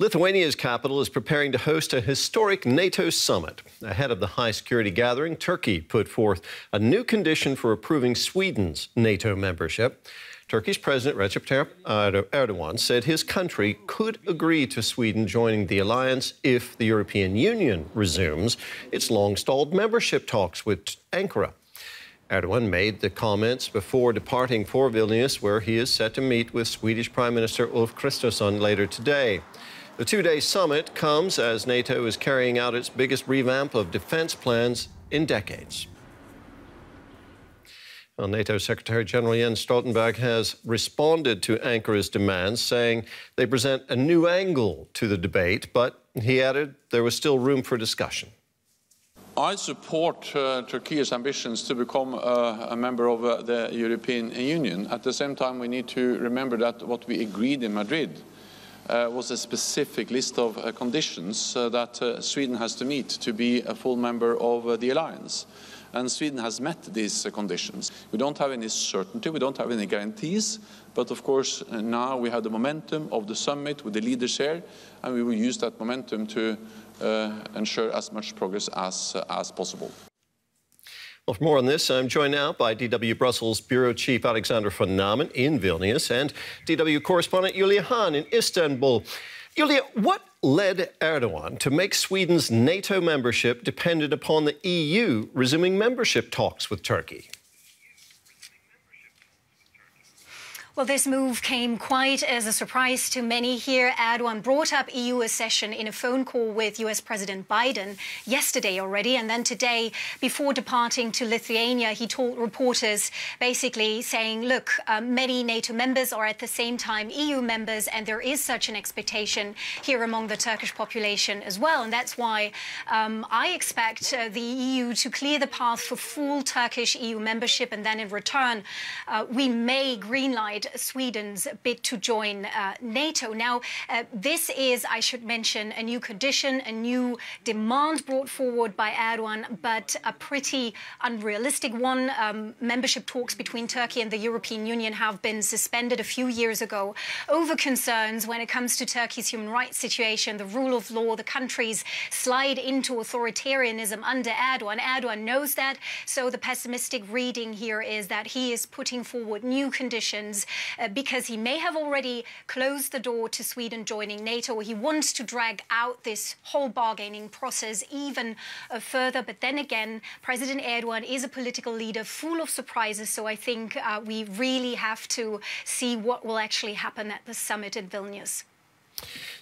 Lithuania's capital is preparing to host a historic NATO summit. Ahead of the high-security gathering, Turkey put forth a new condition for approving Sweden's NATO membership. Turkey's President Recep Tayyip Erdogan said his country could agree to Sweden joining the alliance if the European Union resumes its long-stalled membership talks with Ankara. Erdogan made the comments before departing for Vilnius, where he is set to meet with Swedish Prime Minister Ulf Kristersson later today. The two-day summit comes as NATO is carrying out its biggest revamp of defense plans in decades. Well, NATO Secretary General Jens Stoltenberg has responded to Ankara's demands, saying they present a new angle to the debate, but he added there was still room for discussion. I support Turkey's ambitions to become a member of the European Union. At the same time, we need to remember that what we agreed in Madrid was a specific list of conditions that Sweden has to meet to be a full member of the alliance. And Sweden has met these conditions. We don't have any certainty, we don't have any guarantees, but of course now we have the momentum of the summit with the leaders here, and we will use that momentum to ensure as much progress as possible. Well, for more on this, I'm joined now by DW Brussels Bureau Chief Alexander van Namen in Vilnius and DW correspondent Julia Hahn in Istanbul. Julia, what led Erdogan to make Sweden's NATO membership dependent upon the EU resuming membership talks with Turkey? Well, this move came quite as a surprise to many here. Erdogan brought up EU accession in a phone call with US President Biden yesterday already. And then today, before departing to Lithuania, he told reporters basically saying, look, many NATO members are at the same time EU members, and there is such an expectation here among the Turkish population as well. And that's why I expect the EU to clear the path for full Turkish EU membership. And then in return, we may greenlight Sweden's bid to join NATO. Now, this is, I should mention, a new condition, a new demand brought forward by Erdogan, but a pretty unrealistic one. Membership talks between Turkey and the European Union have been suspended a few years ago over concerns when it comes to Turkey's human rights situation, the rule of law. The countries slide into authoritarianism under Erdogan. Erdogan knows that, so the pessimistic reading here is that he is putting forward new conditions because he may have already closed the door to Sweden joining NATO. He wants to drag out this whole bargaining process even further. But then again, President Erdogan is a political leader full of surprises. So I think we really have to see what will actually happen at the summit in Vilnius.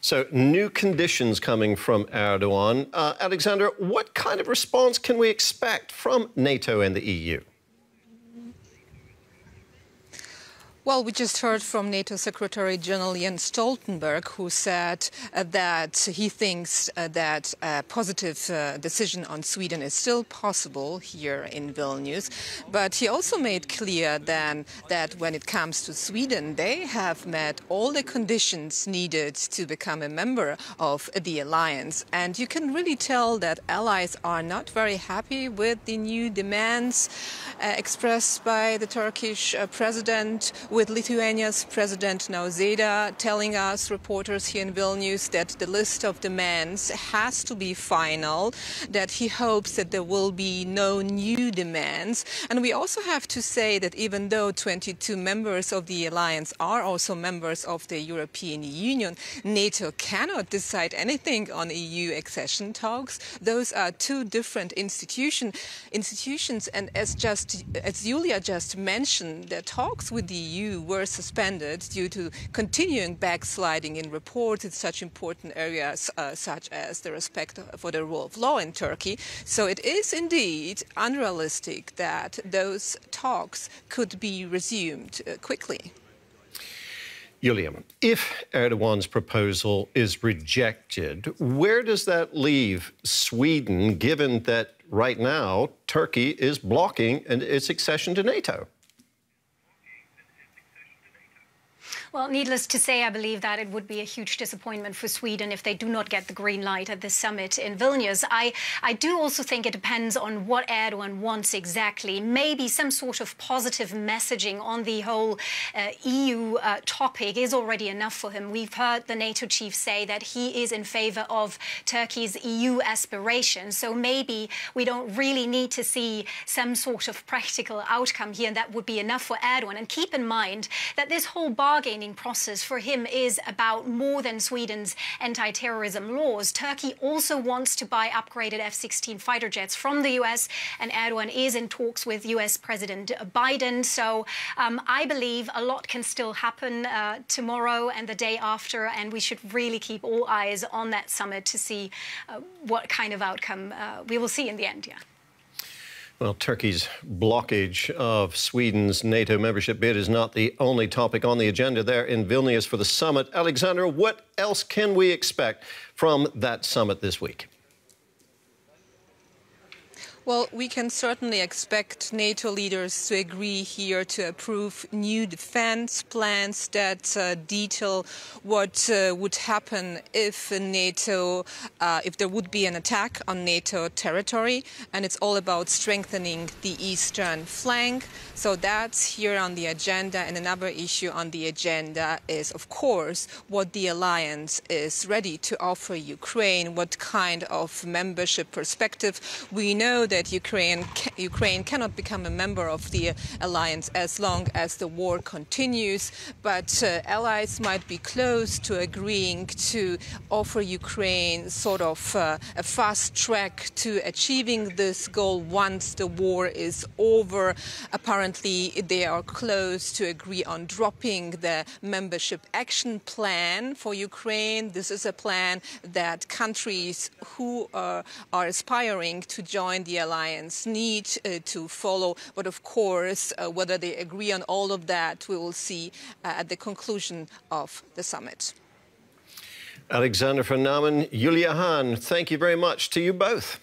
So new conditions coming from Erdogan. Alexander, what kind of response can we expect from NATO and the EU? Well, we just heard from NATO Secretary General Jens Stoltenberg, who said that he thinks that a positive decision on Sweden is still possible here in Vilnius. But he also made clear then that when it comes to Sweden, they have met all the conditions needed to become a member of the alliance. And you can really tell that allies are not very happy with the new demands expressed by the Turkish president, with Lithuania's President Nausėda telling us, reporters here in Vilnius, that the list of demands has to be final, that he hopes that there will be no new demands. And we also have to say that even though 22 members of the alliance are also members of the European Union, NATO cannot decide anything on EU accession talks. Those are two different institutions. And as Julia just mentioned, the talks with the EU were suspended due to continuing backsliding in reports in such important areas such as the respect for the rule of law in Turkey. So it is indeed unrealistic that those talks could be resumed quickly. Julia, if Erdogan's proposal is rejected, where does that leave Sweden, given that right now Turkey is blocking its accession to NATO? Well, needless to say, I believe that it would be a huge disappointment for Sweden if they do not get the green light at this summit in Vilnius. I do also think it depends on what Erdogan wants exactly. Maybe some sort of positive messaging on the whole EU topic is already enough for him. We've heard the NATO chief say that he is in favor of Turkey's EU aspirations. So maybe we don't really need to see some sort of practical outcome here, and that would be enough for Erdogan. And keep in mind that this whole bargaining process for him is about more than Sweden's anti-terrorism laws. Turkey also wants to buy upgraded F-16 fighter jets from the US, and Erdogan is in talks with US President Biden. So I believe a lot can still happen tomorrow and the day after, and we should really keep all eyes on that summit to see what kind of outcome we will see in the end. Yeah. Well, Turkey's blockage of Sweden's NATO membership bid is not the only topic on the agenda there in Vilnius for the summit. Alexander, what else can we expect from that summit this week? Well, we can certainly expect NATO leaders to agree here to approve new defense plans that detail what would happen if NATO, if there would be an attack on NATO territory, and it's all about strengthening the eastern flank. So that's here on the agenda, and another issue on the agenda is, of course, what the alliance is ready to offer Ukraine, what kind of membership perspective. We know that Ukraine cannot become a member of the alliance as long as the war continues, but allies might be close to agreeing to offer Ukraine sort of a fast track to achieving this goal once the war is over. Apparently, they are close to agree on dropping the membership action plan for Ukraine. This is a plan that countries who are aspiring to join the alliance need to follow. But of course, whether they agree on all of that, we will see at the conclusion of the summit. Alexander von Naumann, Julia Hahn, thank you very much to you both.